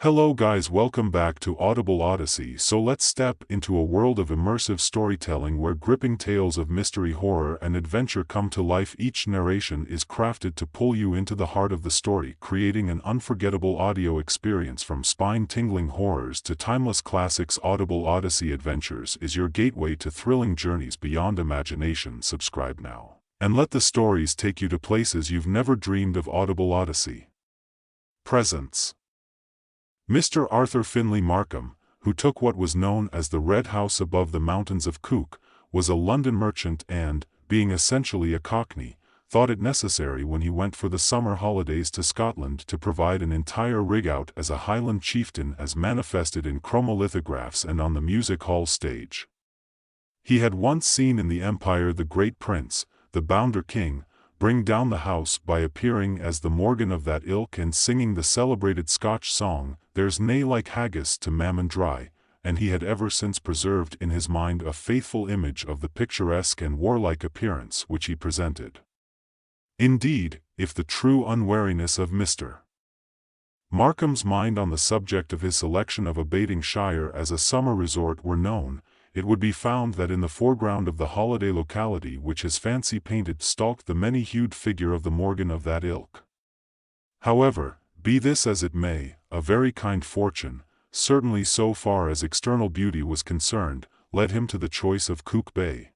Hello guys, welcome back to Audible Odyssey. So let's step into a world of immersive storytelling where gripping tales of mystery, horror and adventure come to life. Each narration is crafted to pull you into the heart of the story, creating an unforgettable audio experience. From spine-tingling horrors to timeless classics, Audible Odyssey Adventures is your gateway to thrilling journeys beyond imagination. Subscribe now, and let the stories take you to places you've never dreamed of. Audible Odyssey presents Mr. Arthur Fernlee Markam, who took what was known as the Red House above the mountains of Cook, was a London merchant and, being essentially a Cockney, thought it necessary when he went for the summer holidays to Scotland to provide an entire rig-out as a Highland chieftain, as manifested in chromolithographs and on the music hall stage. He had once seen in the Empire the great prince, the Bounder King, bring down the house by appearing as the Morgan of that ilk and singing the celebrated Scotch song, "There's nae like haggis to Mammon Dry," and he had ever since preserved in his mind a faithful image of the picturesque and warlike appearance which he presented. Indeed, if the true unwariness of Mr. Markam's mind on the subject of his selection of Aberdeenshire as a summer resort were known, it would be found that in the foreground of the holiday locality which his fancy painted stalked the many-hued figure of the Morgan of that ilk. However, be this as it may, a very kind fortune, certainly so far as external beauty was concerned, led him to the choice of Crooken Bay.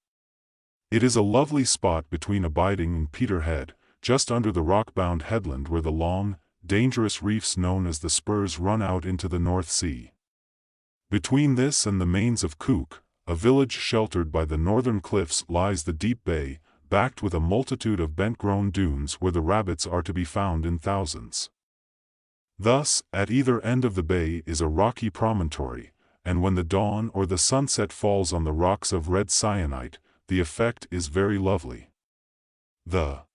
It is a lovely spot between Aberdeen and Peterhead, just under the rock-bound headland where the long, dangerous reefs known as the Spurs run out into the North Sea. Between this and the Mains of Cook, a village sheltered by the northern cliffs, lies the deep bay, backed with a multitude of bent-grown dunes where the rabbits are to be found in thousands. Thus, at either end of the bay is a rocky promontory, and when the dawn or the sunset falls on the rocks of red syenite, the effect is very lovely. The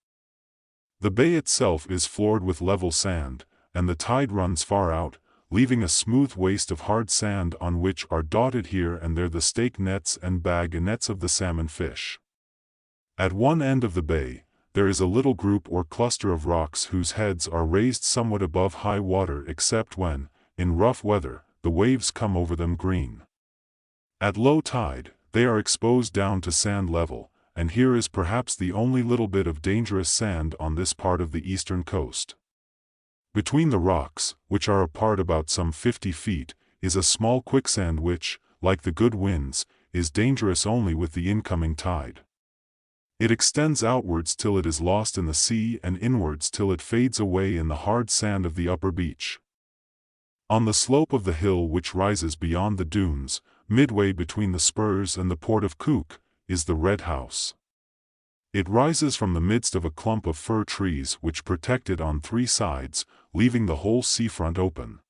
bay itself is floored with level sand, and the tide runs far out, leaving a smooth waste of hard sand on which are dotted here and there the stake nets and bag nets of the salmon fish. At one end of the bay, there is a little group or cluster of rocks whose heads are raised somewhat above high water except when, in rough weather, the waves come over them green. At low tide, they are exposed down to sand level, and here is perhaps the only little bit of dangerous sand on this part of the eastern coast. Between the rocks, which are apart about some 50 feet, is a small quicksand which, like the good winds, is dangerous only with the incoming tide. It extends outwards till it is lost in the sea and inwards till it fades away in the hard sand of the upper beach. On the slope of the hill which rises beyond the dunes, midway between the Spurs and the port of Cook, is the Red House. It rises from the midst of a clump of fir trees which protect it on three sides, leaving the whole seafront open.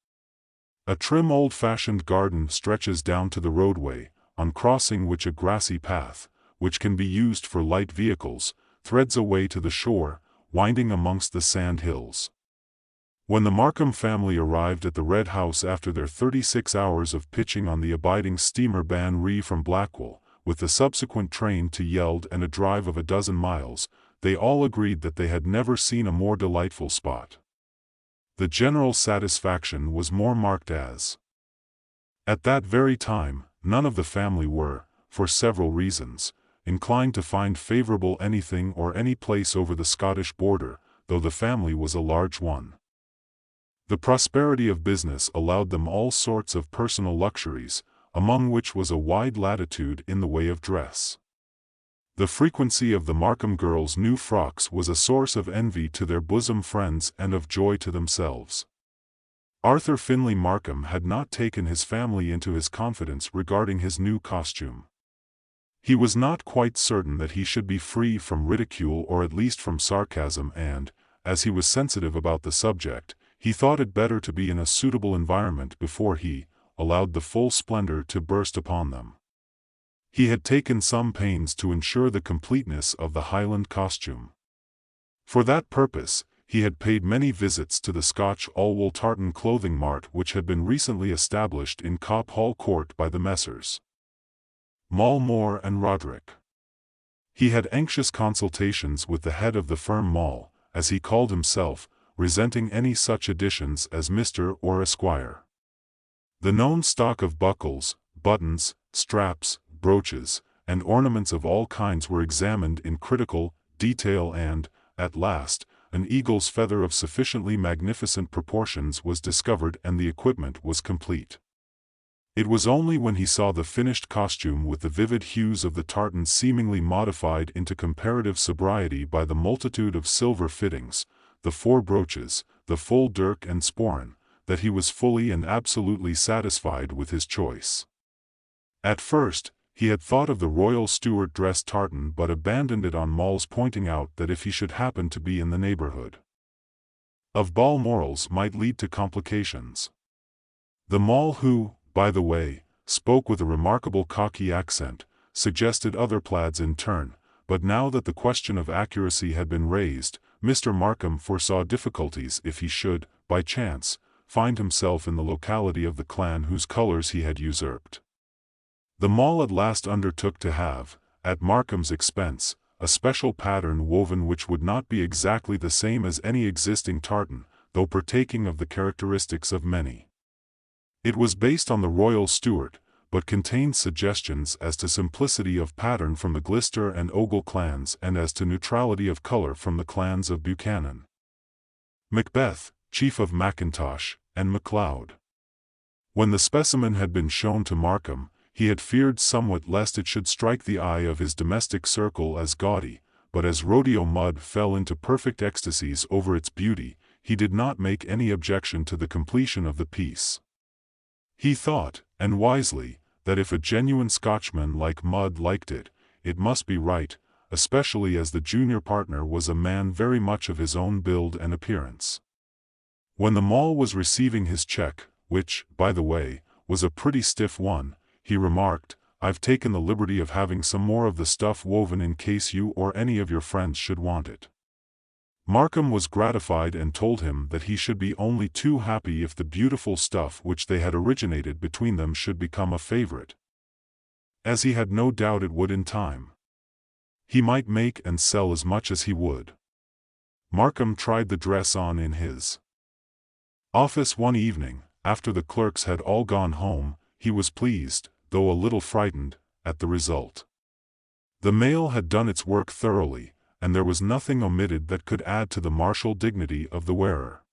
A trim old-fashioned garden stretches down to the roadway, on crossing which a grassy path, which can be used for light vehicles, threads away to the shore, winding amongst the sand hills. When the Markam family arrived at the Red House after their 36 hours of pitching on the abiding steamer Ban Ree from Blackwell, with the subsequent train to Yeld and a drive of a dozen miles, they all agreed that they had never seen a more delightful spot. The general satisfaction was more marked as, at that very time, none of the family were, for several reasons, inclined to find favorable anything or any place over the Scottish border, though the family was a large one. The prosperity of business allowed them all sorts of personal luxuries, among which was a wide latitude in the way of dress. The frequency of the Markam girls' new frocks was a source of envy to their bosom friends and of joy to themselves. Arthur Fernlee Markam had not taken his family into his confidence regarding his new costume. He was not quite certain that he should be free from ridicule or at least from sarcasm, and, as he was sensitive about the subject, he thought it better to be in a suitable environment before he allowed the full splendor to burst upon them. He had taken some pains to ensure the completeness of the Highland costume. For that purpose, he had paid many visits to the Scotch all-wool tartan clothing mart which had been recently established in Cop Hall Court by the Messrs. Moore and Roderick. He had anxious consultations with the head of the firm Mall, as he called himself, resenting any such additions as Mr. or Esquire. The known stock of buckles, buttons, straps, brooches, and ornaments of all kinds were examined in critical detail and, at last, an eagle's feather of sufficiently magnificent proportions was discovered and the equipment was complete. It was only when he saw the finished costume with the vivid hues of the tartan seemingly modified into comparative sobriety by the multitude of silver fittings, the 4 brooches, the full dirk and sporran, that he was fully and absolutely satisfied with his choice. At first, he had thought of the royal Stuart dress tartan but abandoned it on Moll's pointing out that if he should happen to be in the neighborhood of Balmorals might lead to complications. The Moll, who, by the way, spoke with a remarkable Cockney accent, suggested other plaids in turn, but now that the question of accuracy had been raised, Mr. Markam foresaw difficulties if he should, by chance, find himself in the locality of the clan whose colors he had usurped. The Moll at last undertook to have, at Markam's expense, a special pattern woven which would not be exactly the same as any existing tartan, though partaking of the characteristics of many. It was based on the royal Stuart, but contained suggestions as to simplicity of pattern from the Glister and Ogle clans and as to neutrality of color from the clans of Buchanan, Macbeth, Chief of Macintosh, and MacLeod. When the specimen had been shown to Markam, he had feared somewhat lest it should strike the eye of his domestic circle as gaudy, but as Rodeo Mud fell into perfect ecstasies over its beauty, he did not make any objection to the completion of the piece. He thought, and wisely, that if a genuine Scotchman like Mudd liked it, it must be right, especially as the junior partner was a man very much of his own build and appearance. When the Moll was receiving his check, which, by the way, was a pretty stiff one, he remarked, "I've taken the liberty of having some more of the stuff woven in case you or any of your friends should want it." Markam was gratified and told him that he should be only too happy if the beautiful stuff which they had originated between them should become a favorite, as he had no doubt it would in time. He might make and sell as much as he would. Markam tried the dress on in his office one evening, after the clerks had all gone home. He was pleased, though a little frightened, at the result. The mail had done its work thoroughly, and there was nothing omitted that could add to the martial dignity of the wearer.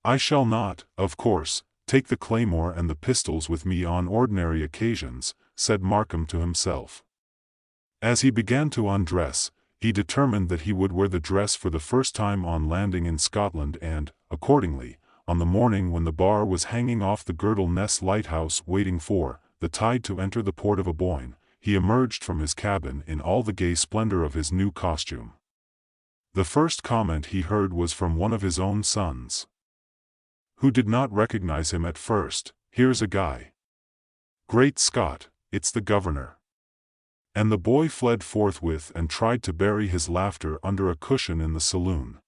"I shall not, of course, take the claymore and the pistols with me on ordinary occasions," said Markam to himself. As he began to undress, he determined that he would wear the dress for the first time on landing in Scotland and, accordingly, on the morning when the bar was hanging off the Girdle Ness lighthouse waiting for the tide to enter the port of Aboyne, he emerged from his cabin in all the gay splendor of his new costume. The first comment he heard was from one of his own sons, who did not recognize him at first. "Here's a guy. Great Scott, it's the governor." And the boy fled forthwith and tried to bury his laughter under a cushion in the saloon.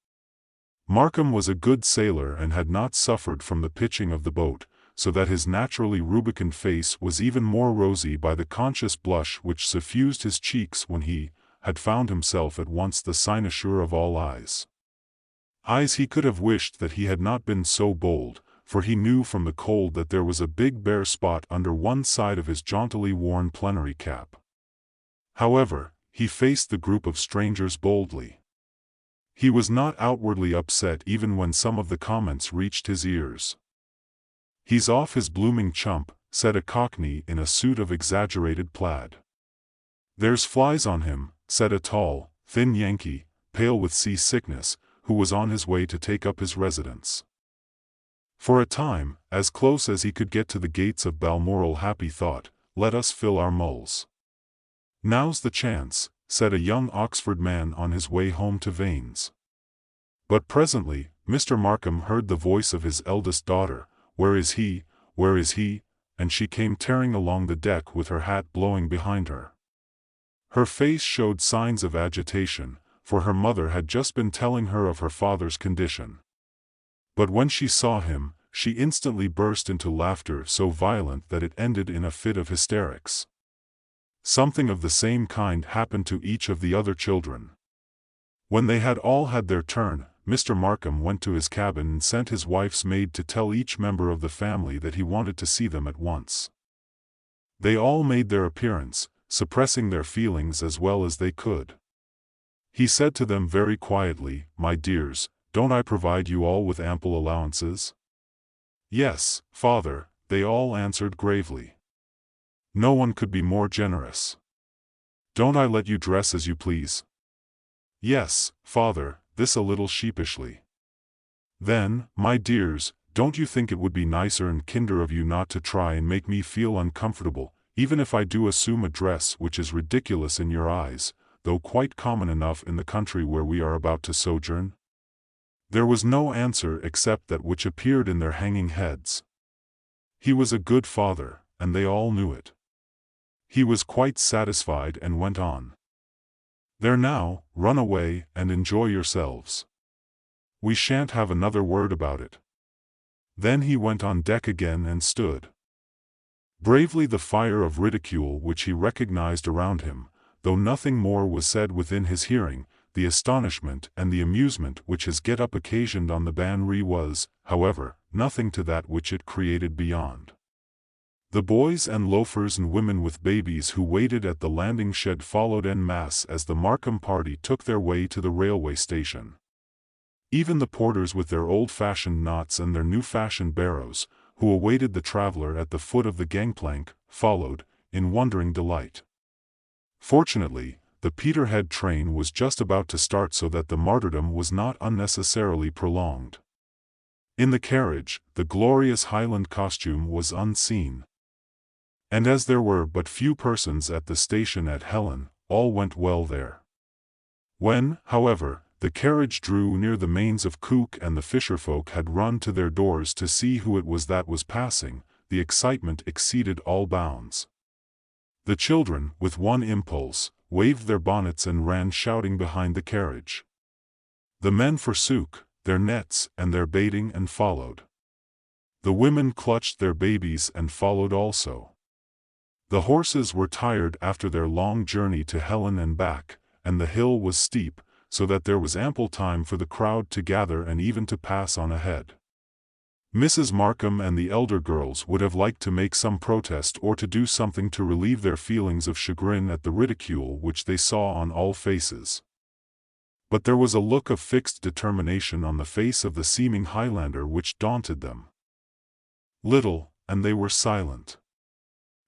Markam was a good sailor and had not suffered from the pitching of the boat, so that his naturally rubicund face was even more rosy by the conscious blush which suffused his cheeks when he had found himself at once the cynosure of all eyes. Eyes he could have wished that he had not been so bold, for he knew from the cold that there was a big bare spot under one side of his jauntily worn plenary cap. However, he faced the group of strangers boldly. He was not outwardly upset even when some of the comments reached his ears. "He's off his blooming chump," said a Cockney in a suit of exaggerated plaid. "There's flies on him," said a tall, thin Yankee, pale with sea-sickness, who was on his way to take up his residence. For a time, as close as he could get to the gates of Balmoral, Happy thought, "Let us fill our mulls." "Now's the chance," said a young Oxford man on his way home to Vaines. But presently, Mr. Markam heard the voice of his eldest daughter, "Where is he? Where is he?" and she came tearing along the deck with her hat blowing behind her. Her face showed signs of agitation, for her mother had just been telling her of her father's condition. But when she saw him, she instantly burst into laughter so violent that it ended in a fit of hysterics. Something of the same kind happened to each of the other children. When they had all had their turn, Mr. Markam went to his cabin and sent his wife's maid to tell each member of the family that he wanted to see them at once. They all made their appearance, suppressing their feelings as well as they could. He said to them very quietly, "My dears, don't I provide you all with ample allowances?" "Yes, father," they all answered gravely. "No one could be more generous." "Don't I let you dress as you please?" "Yes, father," this a little sheepishly. "Then, my dears, don't you think it would be nicer and kinder of you not to try and make me feel uncomfortable, even if I do assume a dress which is ridiculous in your eyes, though quite common enough in the country where we are about to sojourn?" There was no answer except that which appeared in their hanging heads. He was a good father, and they all knew it. He was quite satisfied and went on. "There now, run away and enjoy yourselves. We shan't have another word about it." Then he went on deck again and stood bravely the fire of ridicule which he recognized around him, though nothing more was said within his hearing. The astonishment and the amusement which his get-up occasioned on the Banri was, however, nothing to that which it created beyond. The boys and loafers and women with babies who waited at the landing shed followed en masse as the Markam party took their way to the railway station. Even the porters with their old-fashioned knots and their new-fashioned barrows, who awaited the traveler at the foot of the gangplank, followed, in wondering delight. Fortunately, the Peterhead train was just about to start so that the martyrdom was not unnecessarily prolonged. In the carriage, the glorious Highland costume was unseen. And as there were but few persons at the station at Helen, all went well there. When, however, the carriage drew near the mains of Cook and the fisherfolk had run to their doors to see who it was that was passing, the excitement exceeded all bounds. The children, with one impulse, waved their bonnets and ran shouting behind the carriage. The men forsook their nets and their baiting and followed. The women clutched their babies and followed also. The horses were tired after their long journey to Helen and back, and the hill was steep, so that there was ample time for the crowd to gather and even to pass on ahead. Mrs. Markam and the elder girls would have liked to make some protest or to do something to relieve their feelings of chagrin at the ridicule which they saw on all faces. But there was a look of fixed determination on the face of the seeming Highlander which daunted them little, and they were silent.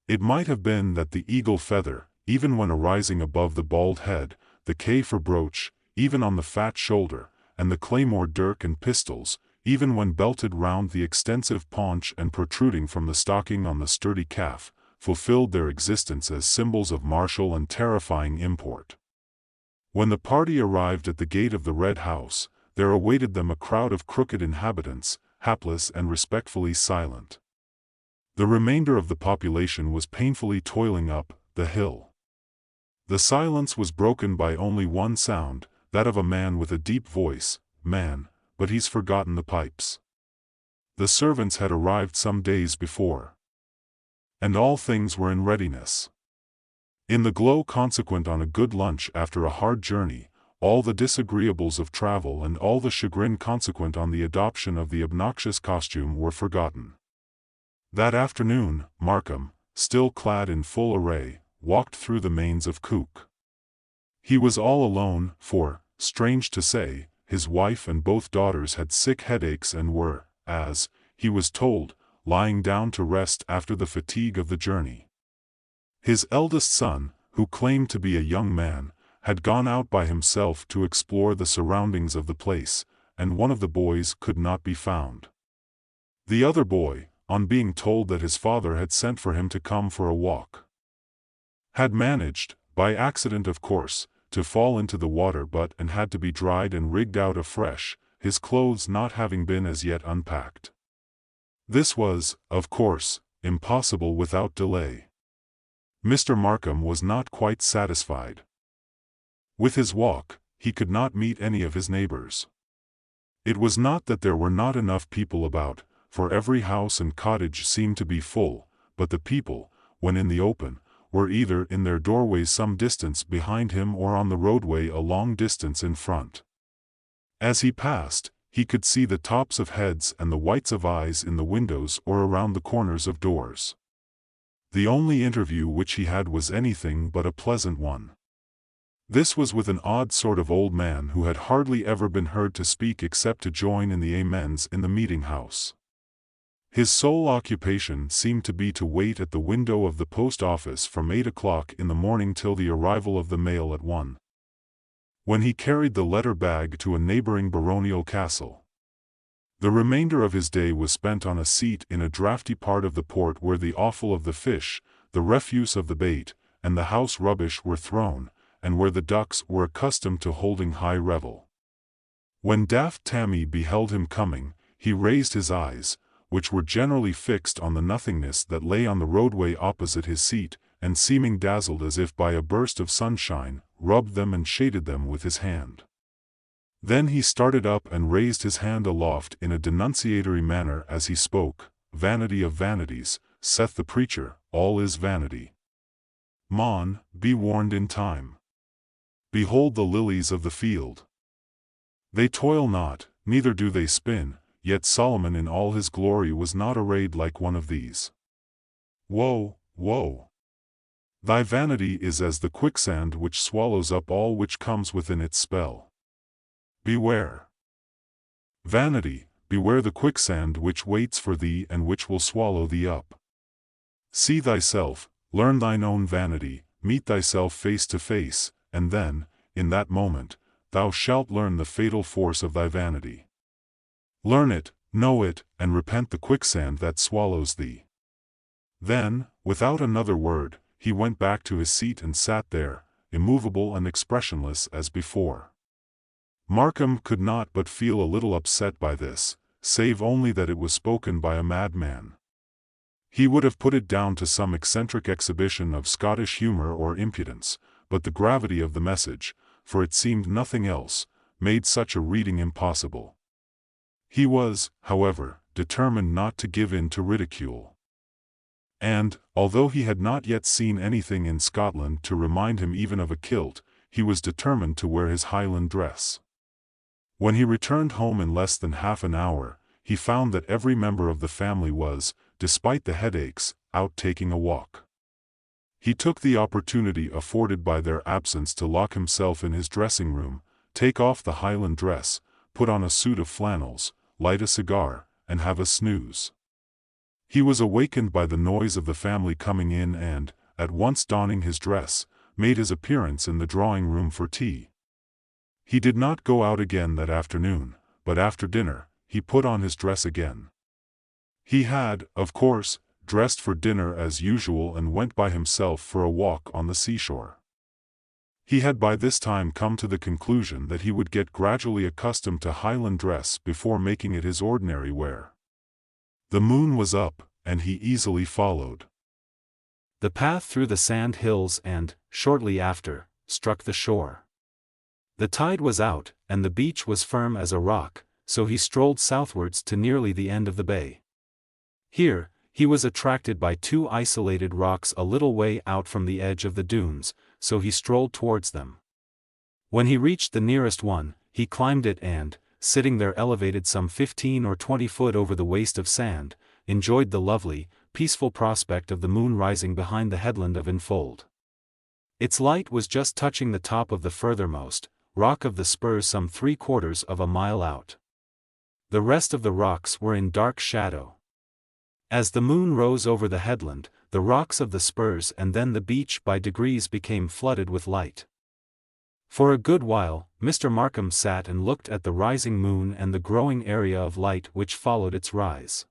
It might have been that the eagle feather, even when arising above the bald head, the K for brooch, even on the fat shoulder, and the claymore dirk and pistols, even when belted round the extensive paunch and protruding from the stocking on the sturdy calf, fulfilled their existence as symbols of martial and terrifying import. When the party arrived at the gate of the Red House, there awaited them a crowd of crooked inhabitants, hapless and respectfully silent. The remainder of the population was painfully toiling up the hill. The silence was broken by only one sound, that of a man with a deep voice, "Man, but he's forgotten the pipes." The servants had arrived some days before, and all things were in readiness. In the glow consequent on a good lunch after a hard journey, all the disagreeables of travel and all the chagrin consequent on the adoption of the obnoxious costume were forgotten. That afternoon, Markam, still clad in full array, walked through the mains of Cook. He was all alone, for, strange to say, his wife and both daughters had sick headaches and were, as he was told, lying down to rest after the fatigue of the journey. His eldest son, who claimed to be a young man, had gone out by himself to explore the surroundings of the place, and one of the boys could not be found. The other boy, on being told that his father had sent for him to come for a walk, had managed, by accident of course, to fall into the water and had to be dried and rigged out afresh, his clothes not having been as yet unpacked. This was, of course, impossible without delay. Mr. Markam was not quite satisfied with his walk. He could not meet any of his neighbors. It was not that there were not enough people about, for every house and cottage seemed to be full, but the people, when in the open, were either in their doorways some distance behind him or on the roadway a long distance in front. As he passed, he could see the tops of heads and the whites of eyes in the windows or around the corners of doors. The only interview which he had was anything but a pleasant one. This was with an odd sort of old man who had hardly ever been heard to speak except to join in the amens in the meeting-house. His sole occupation seemed to be to wait at the window of the post office from 8 o'clock in the morning till the arrival of the mail at 1. When he carried the letter bag to a neighboring baronial castle. The remainder of his day was spent on a seat in a draughty part of the port where the offal of the fish, the refuse of the bait, and the house rubbish were thrown, and where the ducks were accustomed to holding high revel. When Daft Tammy beheld him coming, he raised his eyes, which were generally fixed on the nothingness that lay on the roadway opposite his seat, and seeming dazzled as if by a burst of sunshine, rubbed them and shaded them with his hand. Then he started up and raised his hand aloft in a denunciatory manner as he spoke, "Vanity of vanities, saith the preacher, all is vanity. Mon, be warned in time. Behold the lilies of the field. They toil not, neither do they spin, yet Solomon in all his glory was not arrayed like one of these. Woe, woe! Thy vanity is as the quicksand which swallows up all which comes within its spell. Beware. Vanity, beware the quicksand which waits for thee and which will swallow thee up. See thyself, learn thine own vanity, meet thyself face to face, and then, in that moment, thou shalt learn the fatal force of thy vanity. Learn it, know it, and repent the quicksand that swallows thee." Then, without another word, he went back to his seat and sat there, immovable and expressionless as before. Markam could not but feel a little upset by this, save only that it was spoken by a madman. He would have put it down to some eccentric exhibition of Scottish humor or impudence, but the gravity of the message, for it seemed nothing else, made such a reading impossible. He was, however, determined not to give in to ridicule. And, although he had not yet seen anything in Scotland to remind him even of a kilt, he was determined to wear his Highland dress. When he returned home in less than half an hour, he found that every member of the family was, despite the headaches, out taking a walk. He took the opportunity afforded by their absence to lock himself in his dressing room, take off the Highland dress, put on a suit of flannels, light a cigar, and have a snooze. He was awakened by the noise of the family coming in and, at once donning his dress, made his appearance in the drawing-room for tea. He did not go out again that afternoon, but after dinner, he put on his dress again. He had, of course, dressed for dinner as usual and went by himself for a walk on the seashore. He had by this time come to the conclusion that he would get gradually accustomed to Highland dress before making it his ordinary wear. The moon was up, and he easily followed the path through the sand hills and, shortly after, struck the shore. The tide was out, and the beach was firm as a rock, so he strolled southwards to nearly the end of the bay. Here, he was attracted by two isolated rocks a little way out from the edge of the dunes, so he strolled towards them. When he reached the nearest one, he climbed it and, sitting there elevated some 15 or 20 foot over the waste of sand, enjoyed the lovely, peaceful prospect of the moon rising behind the headland of Infold. Its light was just touching the top of the furthermost rock of the spurs some 3/4 of a mile out. The rest of the rocks were in dark shadow. As the moon rose over the headland, the rocks of the spurs and then the beach by degrees became flooded with light. For a good while, Mr. Markam sat and looked at the rising moon and the growing area of light which followed its rise.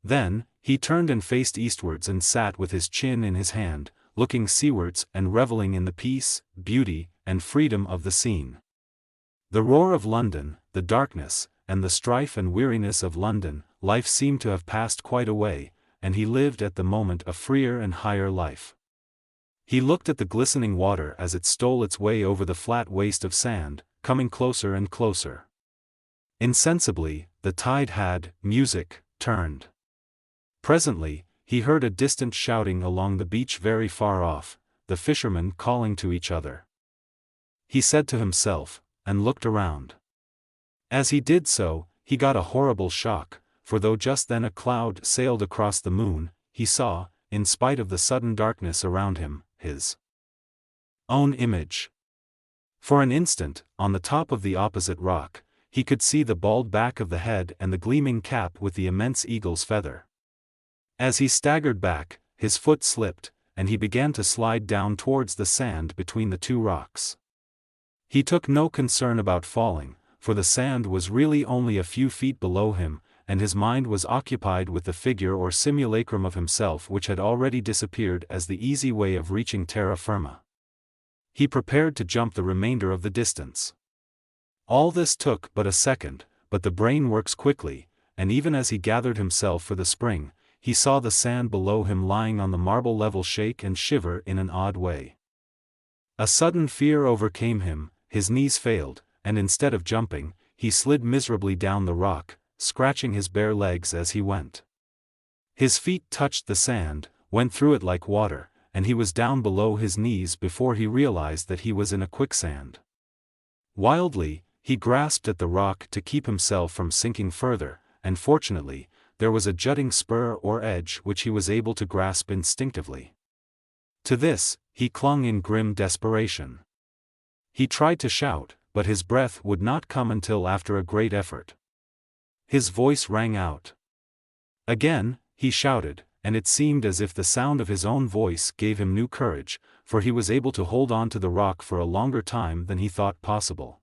Then, he turned and faced eastwards and sat with his chin in his hand, looking seawards and revelling in the peace, beauty, and freedom of the scene. The roar of London, the darkness, and the strife and weariness of London, life seemed to have passed quite away, and he lived at the moment a freer and higher life. He looked at the glistening water as it stole its way over the flat waste of sand, coming closer and closer. Insensibly, the tide had, music, turned. Presently, he heard a distant shouting along the beach very far off, the fishermen calling to each other. He said to himself, and looked around. As he did so, he got a horrible shock, for though just then a cloud sailed across the moon, he saw, in spite of the sudden darkness around him, his own image. For an instant, on the top of the opposite rock, he could see the bald back of the head and the gleaming cap with the immense eagle's feather. As he staggered back, his foot slipped, and he began to slide down towards the sand between the two rocks. He took no concern about falling, for the sand was really only a few feet below him, and his mind was occupied with the figure or simulacrum of himself which had already disappeared as the easy way of reaching terra firma. He prepared to jump the remainder of the distance. All this took but a second, but the brain works quickly, and even as he gathered himself for the spring, he saw the sand below him lying on the marble level shake and shiver in an odd way. A sudden fear overcame him, his knees failed, and instead of jumping, he slid miserably down the rock, scratching his bare legs as he went. His feet touched the sand, went through it like water, and he was down below his knees before he realized that he was in a quicksand. Wildly, he grasped at the rock to keep himself from sinking further, and fortunately, there was a jutting spur or edge which he was able to grasp instinctively. To this, he clung in grim desperation. He tried to shout, but his breath would not come until after a great effort. His voice rang out. Again, he shouted, and it seemed as if the sound of his own voice gave him new courage, for he was able to hold on to the rock for a longer time than he thought possible.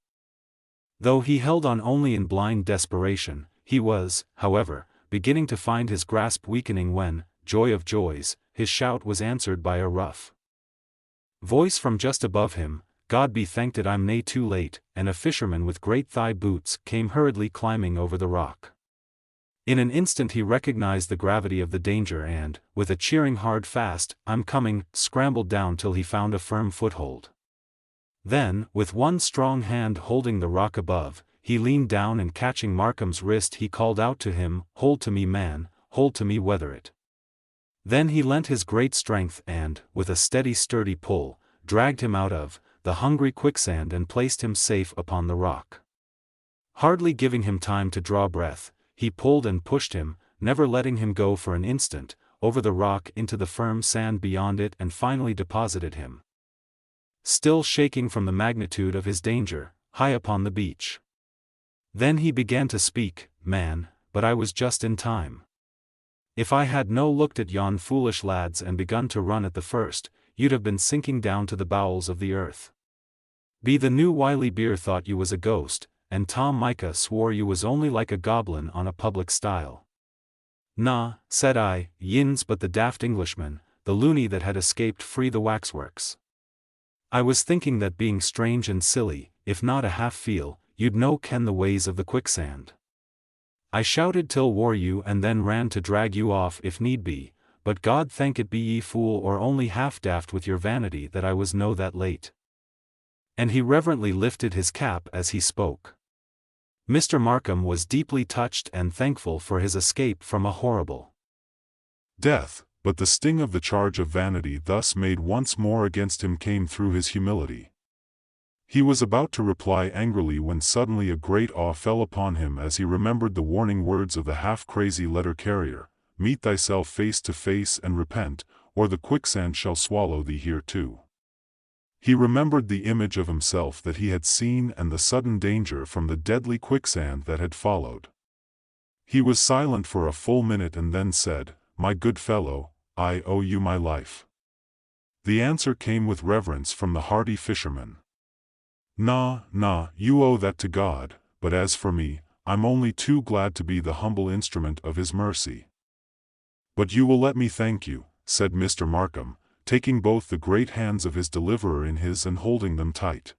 Though he held on only in blind desperation, he was, however, beginning to find his grasp weakening when, joy of joys, his shout was answered by a rough voice from just above him, "God be thanked that I'm nae too late," and a fisherman with great thigh boots came hurriedly climbing over the rock. In an instant he recognized the gravity of the danger and, with a cheering hard fast, "I'm coming," scrambled down till he found a firm foothold. Then, with one strong hand holding the rock above, he leaned down and catching Markam's wrist he called out to him, "Hold to me, man, hold to me, weather it." Then he lent his great strength and, with a steady sturdy pull, dragged him out of the hungry quicksand and placed him safe upon the rock. Hardly giving him time to draw breath, he pulled and pushed him, never letting him go for an instant, over the rock into the firm sand beyond it and finally deposited him, still shaking from the magnitude of his danger, high upon the beach. Then he began to speak, "Man, but I was just in time. If I had no looked at yon foolish lads and begun to run at the first, you'd have been sinking down to the bowels of the earth. Be the new wily beer thought you was a ghost, and Tom Micah swore you was only like a goblin on a public stile. Nah," said I, "yin's but the daft Englishman, the loony that had escaped free the waxworks. I was thinking that being strange and silly, if not a half-feel, you'd no ken the ways of the quicksand. I shouted till wore you and then ran to drag you off if need be, but God thank it be ye fool or only half-daft with your vanity that I was no that late." And he reverently lifted his cap as he spoke. Mr. Markam was deeply touched and thankful for his escape from a horrible death, but the sting of the charge of vanity thus made once more against him came through his humility. He was about to reply angrily when suddenly a great awe fell upon him as he remembered the warning words of the half-crazy letter-carrier, "Meet thyself face to face and repent, or the quicksand shall swallow thee here too." He remembered the image of himself that he had seen and the sudden danger from the deadly quicksand that had followed. He was silent for a full minute and then said, "My good fellow, I owe you my life." The answer came with reverence from the hardy fisherman. "Nah, you owe that to God, but as for me, I'm only too glad to be the humble instrument of His mercy." "But you will let me thank you," said Mr. Markam, taking both the great hands of his deliverer in his and holding them tight.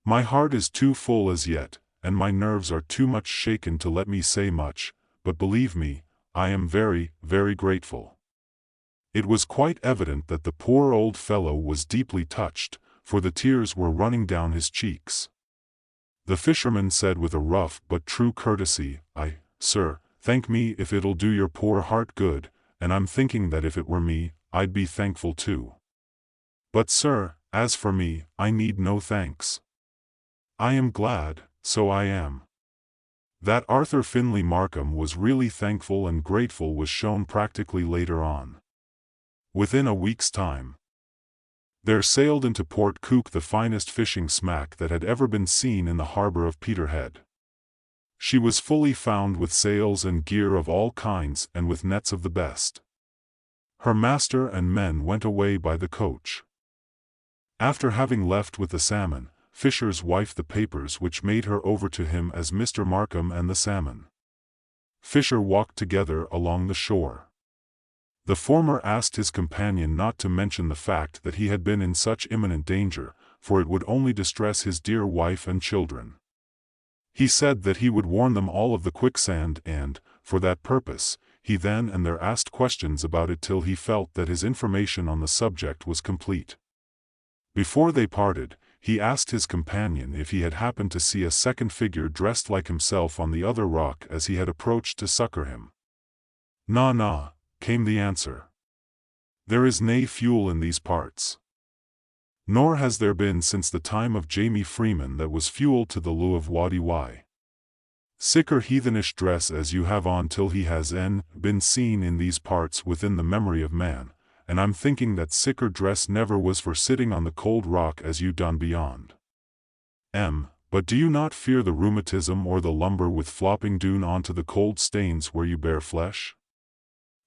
"My heart is too full as yet, and my nerves are too much shaken to let me say much, but believe me, I am very, very grateful." It was quite evident that the poor old fellow was deeply touched, for the tears were running down his cheeks. The fisherman said with a rough but true courtesy, Sir, thank me if it'll do your poor heart good, and I'm thinking that if it were me, I'd be thankful too. But sir, as for me, I need no thanks. I am glad, so I am." That Arthur Fernlee Markam was really thankful and grateful was shown practically later on. Within a week's time, there sailed into Port Cook the finest fishing smack that had ever been seen in the harbor of Peterhead. She was fully found with sails and gear of all kinds and with nets of the best. Her master and men went away by the coach. After having left with the salmon, Fisher's wife the papers which made her over to him as Mr. Markam and the salmon. Fisher walked together along the shore. The former asked his companion not to mention the fact that he had been in such imminent danger, for it would only distress his dear wife and children. He said that he would warn them all of the quicksand and, for that purpose, he then and there asked questions about it till he felt that his information on the subject was complete. Before they parted, he asked his companion if he had happened to see a second figure dressed like himself on the other rock as he had approached to succor him. "Na," came the answer. "There is nae fuel in these parts. Nor has there been since the time of Jamie Freeman that was fuel to the Lou of Waddy Wye. Sicker heathenish dress as you have on till he has been seen in these parts within the memory of man, and I'm thinking that sicker dress never was for sitting on the cold rock as you done beyond. But do you not fear the rheumatism or the lumber with flopping doon onto the cold stains where you bear flesh?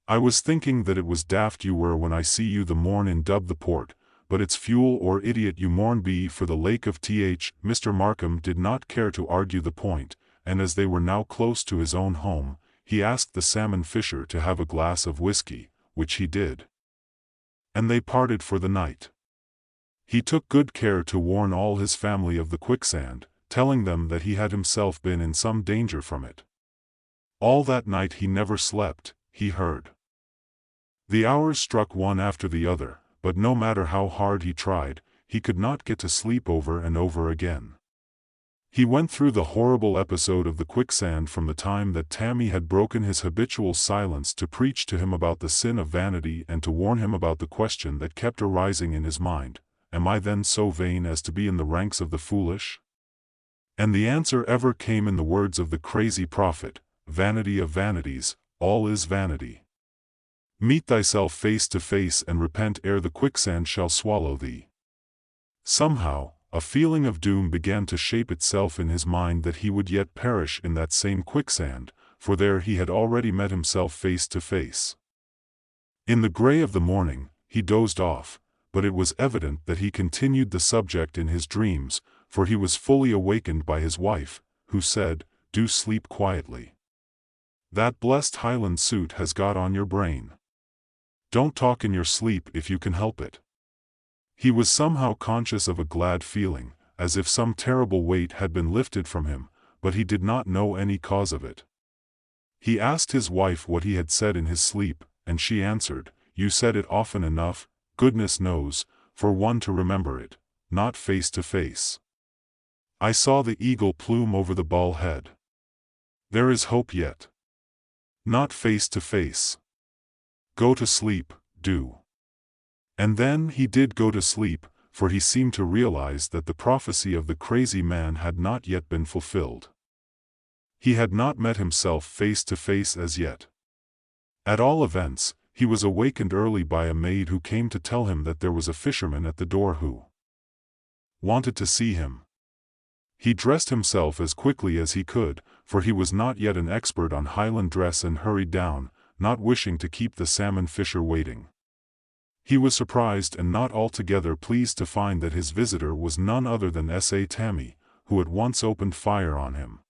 I was thinking that it was daft you were when I see you the morn in Dub the port, but it's fool or idiot you mourn be for the lake of th. Mr. Markam did not care to argue the point, and as they were now close to his own home, he asked the salmon fisher to have a glass of whiskey, which he did. And they parted for the night. He took good care to warn all his family of the quicksand, telling them that he had himself been in some danger from it. All that night he never slept, he heard. The hours struck one after the other, but no matter how hard he tried, he could not get to sleep over and over again. He went through the horrible episode of the quicksand from the time that Tammy had broken his habitual silence to preach to him about the sin of vanity and to warn him about the question that kept arising in his mind, am I then so vain as to be in the ranks of the foolish? And the answer ever came in the words of the crazy prophet, vanity of vanities, all is vanity. Meet thyself face to face and repent ere the quicksand shall swallow thee. Somehow, a feeling of doom began to shape itself in his mind that he would yet perish in that same quicksand, for there he had already met himself face to face. In the grey of the morning, he dozed off, but it was evident that he continued the subject in his dreams, for he was fully awakened by his wife, who said, "Do sleep quietly. That blessed Highland suit has got on your brain. Don't talk in your sleep if you can help it." He was somehow conscious of a glad feeling, as if some terrible weight had been lifted from him, but he did not know any cause of it. He asked his wife what he had said in his sleep, and she answered, "You said it often enough, goodness knows, for one to remember it, not face to face. I saw the eagle plume over the bald head. There is hope yet. Not face to face. Go to sleep, do." And then he did go to sleep, for he seemed to realize that the prophecy of the crazy man had not yet been fulfilled. He had not met himself face to face as yet. At all events, he was awakened early by a maid who came to tell him that there was a fisherman at the door who wanted to see him. He dressed himself as quickly as he could, for he was not yet an expert on Highland dress, and hurried down, not wishing to keep the salmon fisher waiting. He was surprised and not altogether pleased to find that his visitor was none other than S.A. Tammy, who at once opened fire on him.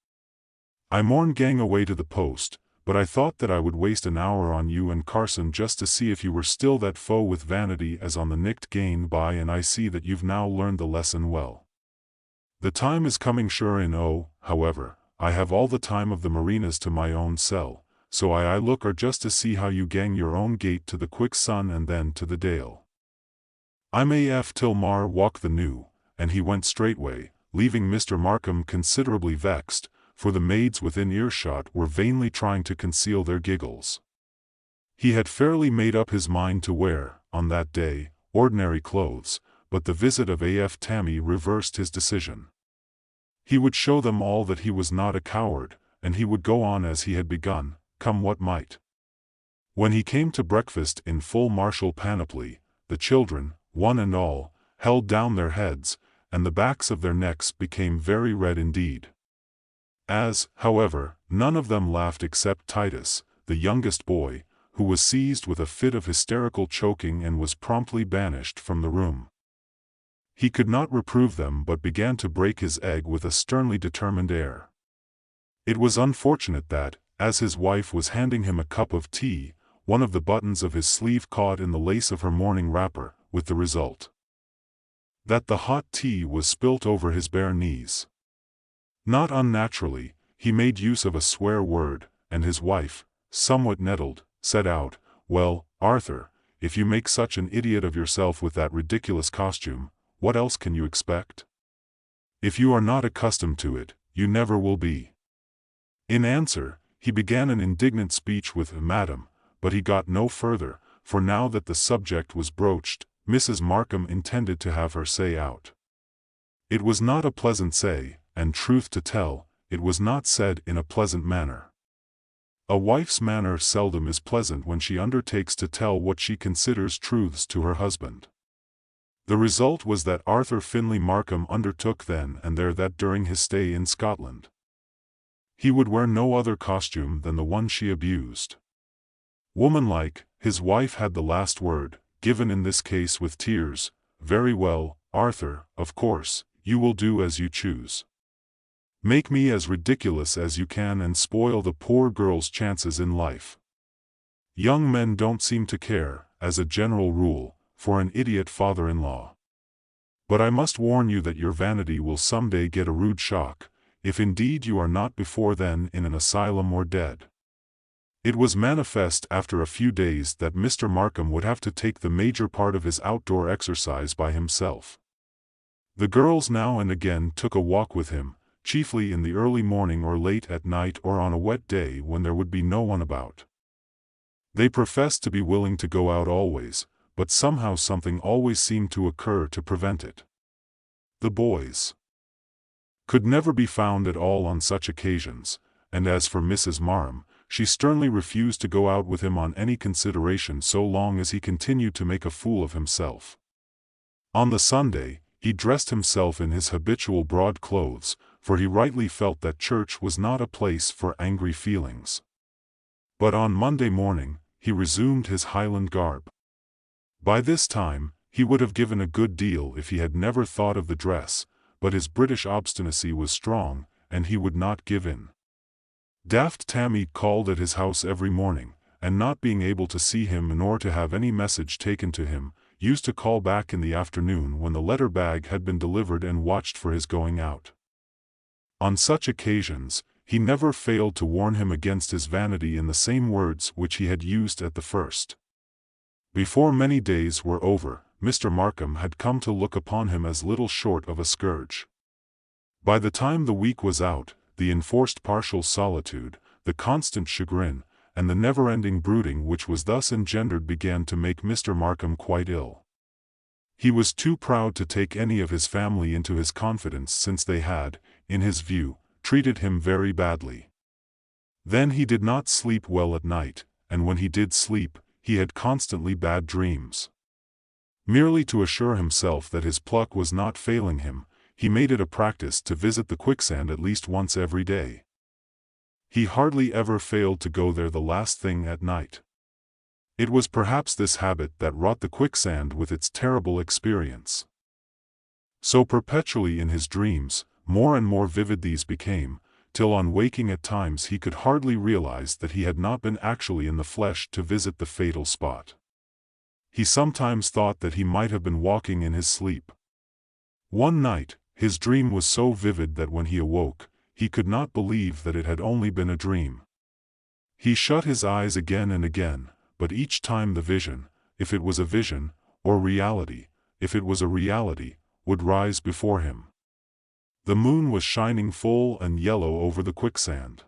"I morn gang away to the post, but I thought that I would waste an hour on you and Carson just to see if you were still that foe with vanity as on the nicht gane by, and I see that you've now learned the lesson well. The time is coming sure however, I have all the time of the marinas to my own sell, so I look just to see how you gang your own gait to the quick sun and then to the dale. I may till Mar walk the new," and he went straightway, leaving Mr. Markam considerably vexed, for the maids within earshot were vainly trying to conceal their giggles. He had fairly made up his mind to wear, on that day, ordinary clothes, but the visit of A.F. Tammy reversed his decision. He would show them all that he was not a coward, and he would go on as he had begun, come what might. When he came to breakfast in full martial panoply, the children, one and all, held down their heads, and the backs of their necks became very red indeed. As, however, none of them laughed except Titus, the youngest boy, who was seized with a fit of hysterical choking and was promptly banished from the room. He could not reprove them but began to break his egg with a sternly determined air. It was unfortunate that, as his wife was handing him a cup of tea, one of the buttons of his sleeve caught in the lace of her morning wrapper, with the result that the hot tea was spilt over his bare knees. Not unnaturally, he made use of a swear word, and his wife, somewhat nettled, said out, "Well, Arthur, if you make such an idiot of yourself with that ridiculous costume, what else can you expect? If you are not accustomed to it, you never will be." In answer, he began an indignant speech with "Madam," but he got no further, for now that the subject was broached, Mrs. Markam intended to have her say out. It was not a pleasant say, and truth to tell, it was not said in a pleasant manner. A wife's manner seldom is pleasant when she undertakes to tell what she considers truths to her husband. The result was that Arthur Fernlee Markam undertook then and there that during his stay in Scotland, he would wear no other costume than the one she abused. Womanlike, his wife had the last word, given in this case with tears. "Very well, Arthur, of course, you will do as you choose. Make me as ridiculous as you can and spoil the poor girl's chances in life. Young men don't seem to care, as a general rule, for an idiot father-in-law. But I must warn you that your vanity will someday get a rude shock, if indeed you are not before then in an asylum or dead." It was manifest after a few days that Mr. Markam would have to take the major part of his outdoor exercise by himself. The girls now and again took a walk with him, chiefly in the early morning or late at night or on a wet day when there would be no one about. They professed to be willing to go out always, but somehow something always seemed to occur to prevent it. The boys could never be found at all on such occasions, and as for Mrs. Markam, she sternly refused to go out with him on any consideration so long as he continued to make a fool of himself. On the Sunday, he dressed himself in his habitual broad clothes, for he rightly felt that church was not a place for angry feelings. But on Monday morning, he resumed his Highland garb. By this time, he would have given a good deal if he had never thought of the dress, but his British obstinacy was strong, and he would not give in. Daft Tammy called at his house every morning, and not being able to see him nor to have any message taken to him, used to call back in the afternoon when the letter bag had been delivered and watched for his going out. On such occasions, he never failed to warn him against his vanity in the same words which he had used at the first. Before many days were over, Mr. Markam had come to look upon him as little short of a scourge. By the time the week was out, the enforced partial solitude, the constant chagrin, and the never-ending brooding which was thus engendered began to make Mr. Markam quite ill. He was too proud to take any of his family into his confidence since they had, in his view, treated him very badly. Then he did not sleep well at night, and when he did sleep, he had constantly bad dreams. Merely to assure himself that his pluck was not failing him, he made it a practice to visit the quicksand at least once every day. He hardly ever failed to go there the last thing at night. It was perhaps this habit that wrought the quicksand with its terrible experience. So perpetually in his dreams, more and more vivid these became, till on waking at times he could hardly realize that he had not been actually in the flesh to visit the fatal spot. He sometimes thought that he might have been walking in his sleep. One night, his dream was so vivid that when he awoke, he could not believe that it had only been a dream. He shut his eyes again and again, but each time the vision, if it was a vision, or reality, if it was a reality, would rise before him. The moon was shining full and yellow over the quicksand.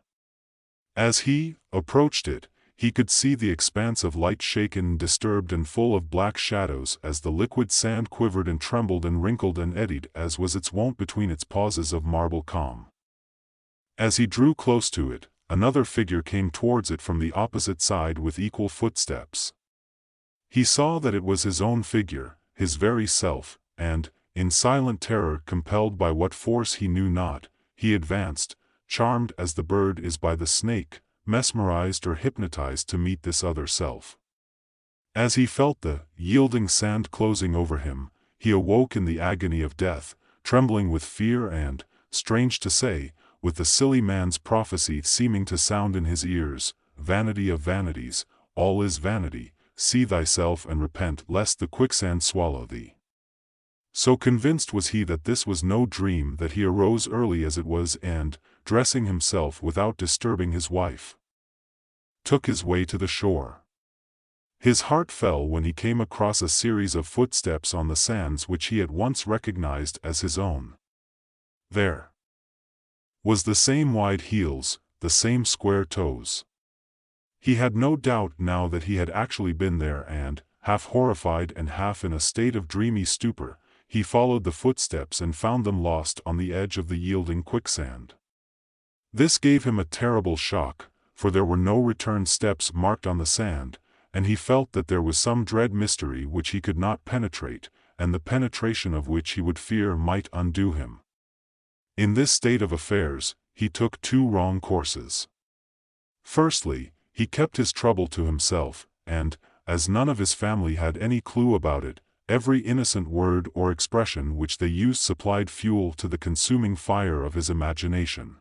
As he approached it, he could see the expanse of light shaken, disturbed and full of black shadows as the liquid sand quivered and trembled and wrinkled and eddied as was its wont between its pauses of marble calm. As he drew close to it, another figure came towards it from the opposite side with equal footsteps. He saw that it was his own figure, his very self, and, in silent terror compelled by what force he knew not, he advanced, charmed as the bird is by the snake, mesmerized or hypnotized to meet this other self. As he felt the yielding sand closing over him, he awoke in the agony of death, trembling with fear and, strange to say, with the silly man's prophecy seeming to sound in his ears, "Vanity of vanities, all is vanity, see thyself and repent lest the quicksand swallow thee." So convinced was he that this was no dream that he arose early as it was and, dressing himself without disturbing his wife, took his way to the shore. His heart fell when he came across a series of footsteps on the sands which he at once recognized as his own. There was the same wide heels, the same square toes. He had no doubt now that he had actually been there and, half horrified and half in a state of dreamy stupor, he followed the footsteps and found them lost on the edge of the yielding quicksand. This gave him a terrible shock, for there were no return steps marked on the sand, and he felt that there was some dread mystery which he could not penetrate, and the penetration of which he would fear might undo him. In this state of affairs, he took two wrong courses. Firstly, he kept his trouble to himself, and, as none of his family had any clue about it, every innocent word or expression which they used supplied fuel to the consuming fire of his imagination.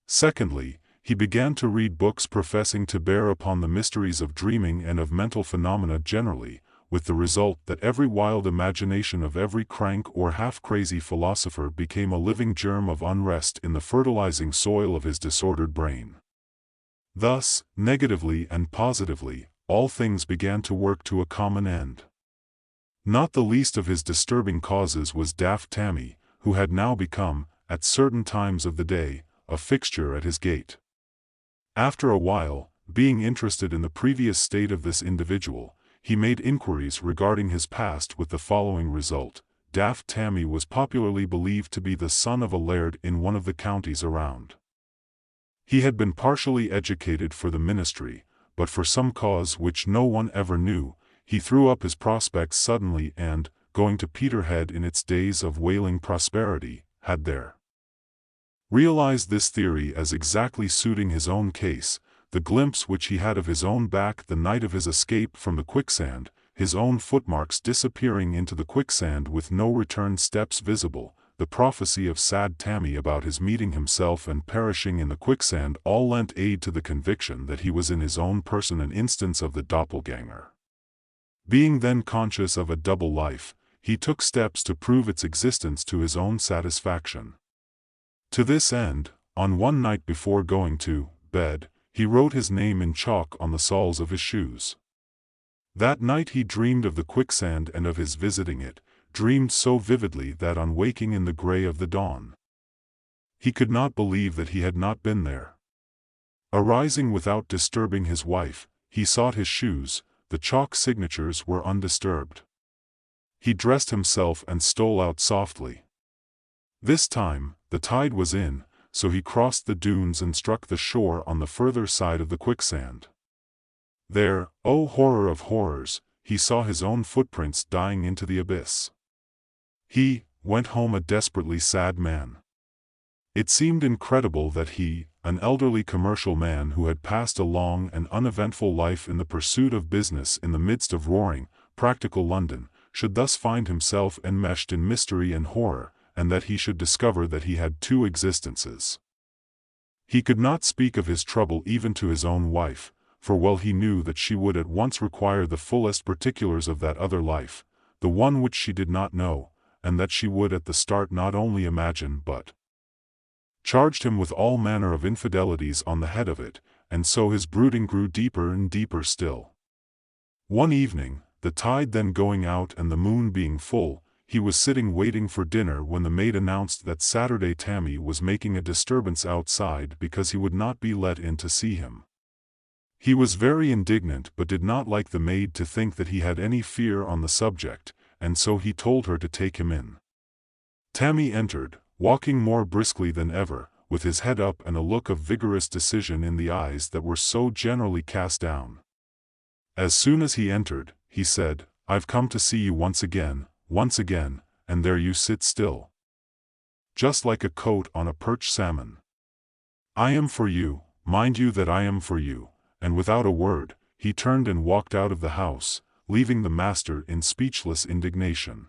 Secondly, he began to read books professing to bear upon the mysteries of dreaming and of mental phenomena generally, with the result that every wild imagination of every crank or half-crazy philosopher became a living germ of unrest in the fertilizing soil of his disordered brain. Thus, negatively and positively, all things began to work to a common end. Not the least of his disturbing causes was Daft Tammy, who had now become, at certain times of the day, a fixture at his gate. After a while, being interested in the previous state of this individual, he made inquiries regarding his past with the following result: Daft Tammy was popularly believed to be the son of a laird in one of the counties around. He had been partially educated for the ministry, but for some cause which no one ever knew, he threw up his prospects suddenly and, going to Peterhead in its days of wailing prosperity, had there realized this theory as exactly suiting his own case, the glimpse which he had of his own back the night of his escape from the quicksand, his own footmarks disappearing into the quicksand with no return steps visible, the prophecy of sad Tammy about his meeting himself and perishing in the quicksand all lent aid to the conviction that he was in his own person an instance of the doppelganger. Being then conscious of a double life, he took steps to prove its existence to his own satisfaction. To this end, on one night before going to bed, he wrote his name in chalk on the soles of his shoes. That night he dreamed of the quicksand and of his visiting it, dreamed so vividly that on waking in the gray of the dawn, he could not believe that he had not been there. Arising without disturbing his wife, he sought his shoes. The chalk signatures were undisturbed. He dressed himself and stole out softly. This time, the tide was in, so he crossed the dunes and struck the shore on the further side of the quicksand. There, oh horror of horrors, he saw his own footprints dying into the abyss. He went home a desperately sad man. It seemed incredible that he, an elderly commercial man who had passed a long and uneventful life in the pursuit of business in the midst of roaring, practical London, should thus find himself enmeshed in mystery and horror, and that he should discover that he had two existences. He could not speak of his trouble even to his own wife, for well he knew that she would at once require the fullest particulars of that other life, the one which she did not know, and that she would at the start not only imagine but charged him with all manner of infidelities on the head of it, and so his brooding grew deeper and deeper still. One evening, the tide then going out and the moon being full, he was sitting waiting for dinner when the maid announced that Saturday Tammy was making a disturbance outside because he would not be let in to see him. He was very indignant but did not like the maid to think that he had any fear on the subject, and so he told her to take him in. Tammy entered, walking more briskly than ever, with his head up and a look of vigorous decision in the eyes that were so generally cast down. As soon as he entered, he said, "I've come to see you once again, and there you sit still. Just like a coat on a perched salmon. I am for you, mind you that I am for you," and without a word, he turned and walked out of the house, leaving the master in speechless indignation.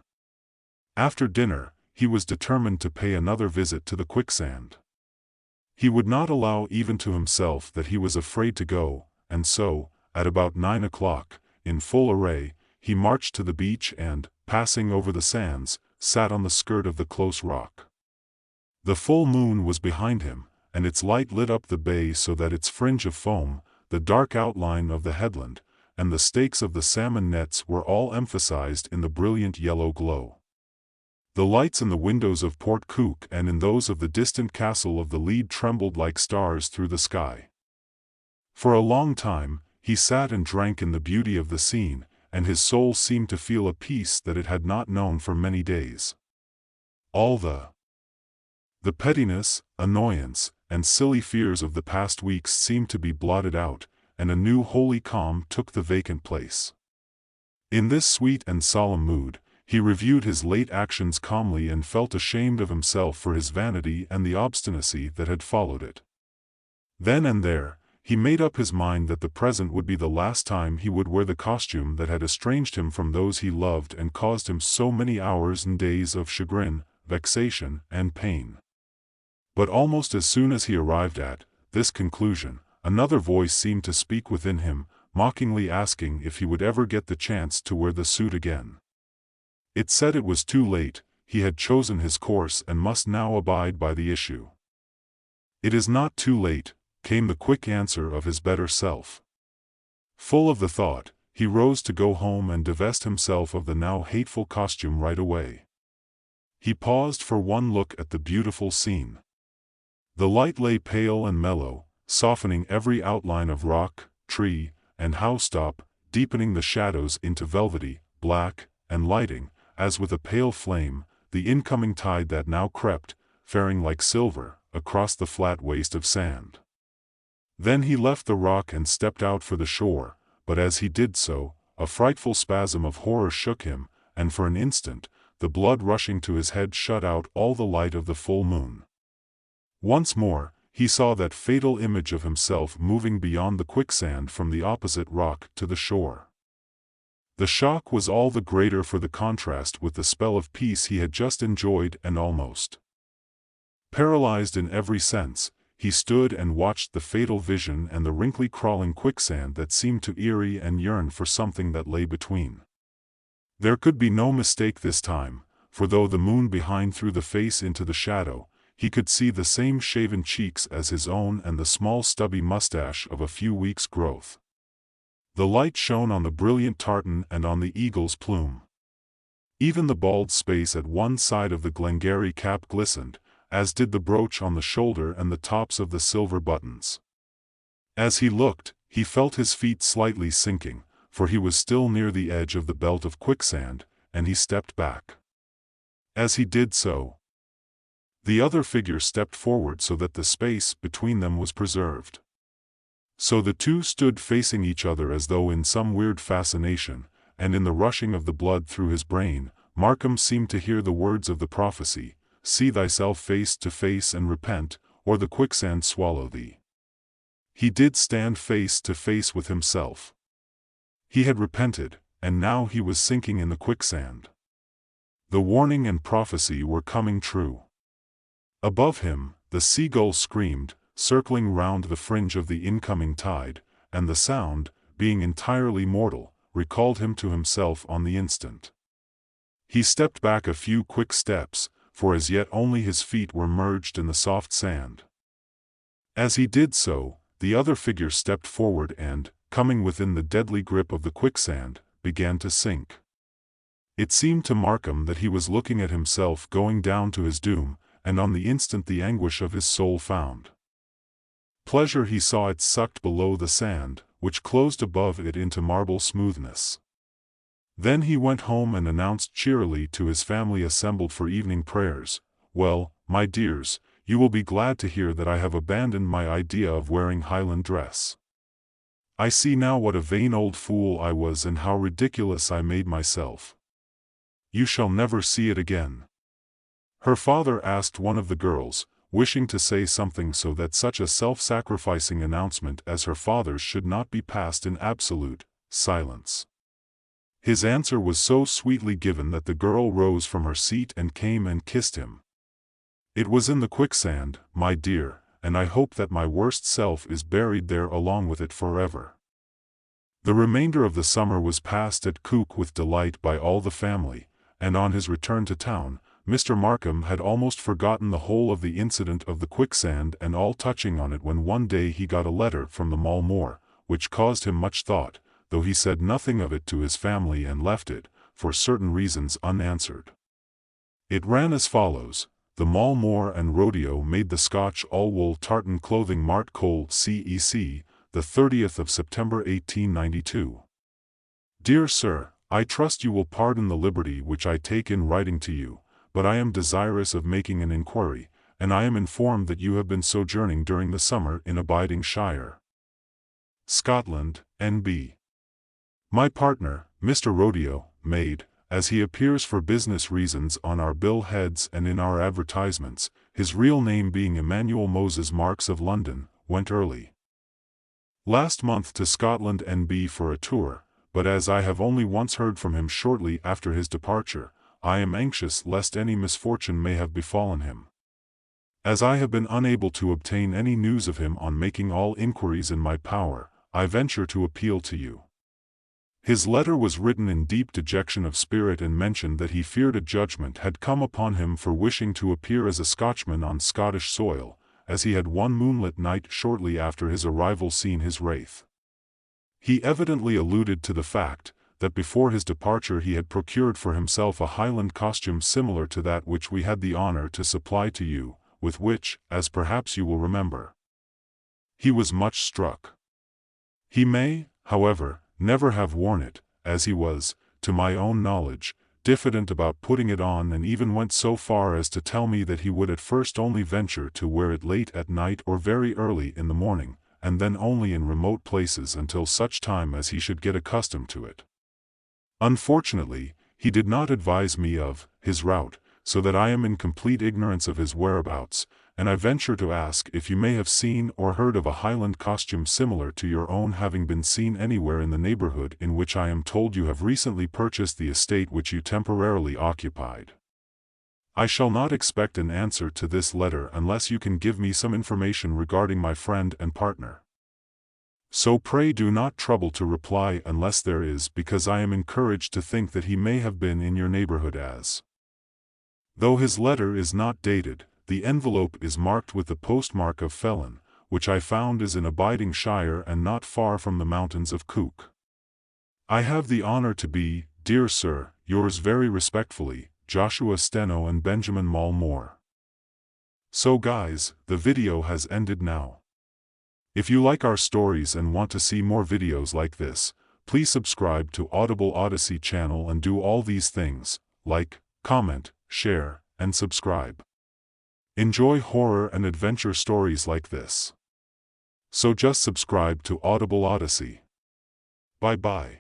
After dinner, he was determined to pay another visit to the quicksand. He would not allow even to himself that he was afraid to go, and so, at about 9 o'clock, in full array, he marched to the beach and, passing over the sands, sat on the skirt of the close rock. The full moon was behind him, and its light lit up the bay so that its fringe of foam, the dark outline of the headland, and the stakes of the salmon nets were all emphasized in the brilliant yellow glow. The lights in the windows of Port Cook and in those of the distant castle of the Lead trembled like stars through the sky. For a long time, he sat and drank in the beauty of the scene, and his soul seemed to feel a peace that it had not known for many days. All the pettiness, annoyance, and silly fears of the past weeks seemed to be blotted out, and a new holy calm took the vacant place. In this sweet and solemn mood, he reviewed his late actions calmly and felt ashamed of himself for his vanity and the obstinacy that had followed it. Then and there, he made up his mind that the present would be the last time he would wear the costume that had estranged him from those he loved and caused him so many hours and days of chagrin, vexation, and pain. But almost as soon as he arrived at this conclusion, another voice seemed to speak within him, mockingly asking if he would ever get the chance to wear the suit again. It said it was too late, he had chosen his course and must now abide by the issue. "It is not too late," came the quick answer of his better self. Full of the thought, he rose to go home and divest himself of the now hateful costume right away. He paused for one look at the beautiful scene. The light lay pale and mellow, softening every outline of rock, tree, and housetop, deepening the shadows into velvety, black, and lighting, as with a pale flame, the incoming tide that now crept, faring like silver, across the flat waste of sand. Then he left the rock and stepped out for the shore, but as he did so, a frightful spasm of horror shook him, and for an instant, the blood rushing to his head shut out all the light of the full moon. Once more, he saw that fatal image of himself moving beyond the quicksand from the opposite rock to the shore. The shock was all the greater for the contrast with the spell of peace he had just enjoyed, and almost paralyzed in every sense, he stood and watched the fatal vision and the wrinkly crawling quicksand that seemed to eerie and yearn for something that lay between. There could be no mistake this time, for though the moon behind threw the face into the shadow, he could see the same shaven cheeks as his own and the small stubby mustache of a few weeks' growth. The light shone on the brilliant tartan and on the eagle's plume. Even the bald space at one side of the Glengarry cap glistened, as did the brooch on the shoulder and the tops of the silver buttons. As he looked, he felt his feet slightly sinking, for he was still near the edge of the belt of quicksand, and he stepped back. As he did so, the other figure stepped forward so that the space between them was preserved. So the two stood facing each other as though in some weird fascination, and in the rushing of the blood through his brain, Markam seemed to hear the words of the prophecy, "See thyself face to face and repent, or the quicksand swallow thee." He did stand face to face with himself. He had repented, and now he was sinking in the quicksand. The warning and prophecy were coming true. Above him, the seagull screamed, circling round the fringe of the incoming tide, and the sound, being entirely mortal, recalled him to himself on the instant. He stepped back a few quick steps, for as yet only his feet were merged in the soft sand. As he did so, the other figure stepped forward and, coming within the deadly grip of the quicksand, began to sink. It seemed to Markam that he was looking at himself going down to his doom, and on the instant the anguish of his soul found pleasure. He saw it sucked below the sand, which closed above it into marble smoothness. Then he went home and announced cheerily to his family assembled for evening prayers, "Well, my dears, you will be glad to hear that I have abandoned my idea of wearing Highland dress. I see now what a vain old fool I was and how ridiculous I made myself. You shall never see it again." Her father asked one of the girls, wishing to say something so that such a self-sacrificing announcement as her father's should not be passed in absolute silence. His answer was so sweetly given that the girl rose from her seat and came and kissed him. "It was in the quicksand, my dear, and I hope that my worst self is buried there along with it forever." The remainder of the summer was passed at Cook with delight by all the family, and on his return to town, Mr. Markam had almost forgotten the whole of the incident of the quicksand and all touching on it when one day he got a letter from the Mall Moor, which caused him much thought, though he said nothing of it to his family and left it, for certain reasons, unanswered. It ran as follows: "The Mall Moor and Rodeo made the Scotch all-wool tartan clothing Mart Cole CEC, the 30th of September 1892. Dear Sir, I trust you will pardon the liberty which I take in writing to you, but I am desirous of making an inquiry, and I am informed that you have been sojourning during the summer in Aberdeenshire, Scotland, N.B. My partner, Mr. Rodeo, made, as he appears for business reasons on our bill heads and in our advertisements, his real name being Emmanuel Moses Marks of London, went early last month to Scotland N.B. for a tour, but as I have only once heard from him shortly after his departure, I am anxious lest any misfortune may have befallen him. As I have been unable to obtain any news of him on making all inquiries in my power, I venture to appeal to you." His letter was written in deep dejection of spirit and mentioned that he feared a judgment had come upon him for wishing to appear as a Scotchman on Scottish soil, as he had one moonlit night shortly after his arrival seen his wraith. He evidently alluded to the fact that before his departure he had procured for himself a Highland costume similar to that which we had the honor to supply to you, with which, as perhaps you will remember, he was much struck. He may, however, never have worn it, as he was, to my own knowledge, diffident about putting it on, and even went so far as to tell me that he would at first only venture to wear it late at night or very early in the morning, and then only in remote places until such time as he should get accustomed to it. Unfortunately, he did not advise me of his route, so that I am in complete ignorance of his whereabouts, and I venture to ask if you may have seen or heard of a Highland costume similar to your own having been seen anywhere in the neighborhood in which I am told you have recently purchased the estate which you temporarily occupied. I shall not expect an answer to this letter unless you can give me some information regarding my friend and partner. So pray do not trouble to reply unless there is, because I am encouraged to think that he may have been in your neighborhood as. Though his letter is not dated, the envelope is marked with the postmark of Felon, which I found is in Aberdeenshire and not far from the mountains of Cook. I have the honor to be, dear sir, yours very respectfully, Joshua Steno and Benjamin Mall Moor. So guys, the video has ended now. If you like our stories and want to see more videos like this, please subscribe to Audible Odyssey channel and do all these things, like, comment, share, and subscribe. Enjoy horror and adventure stories like this. So just subscribe to Audible Odyssey. Bye bye.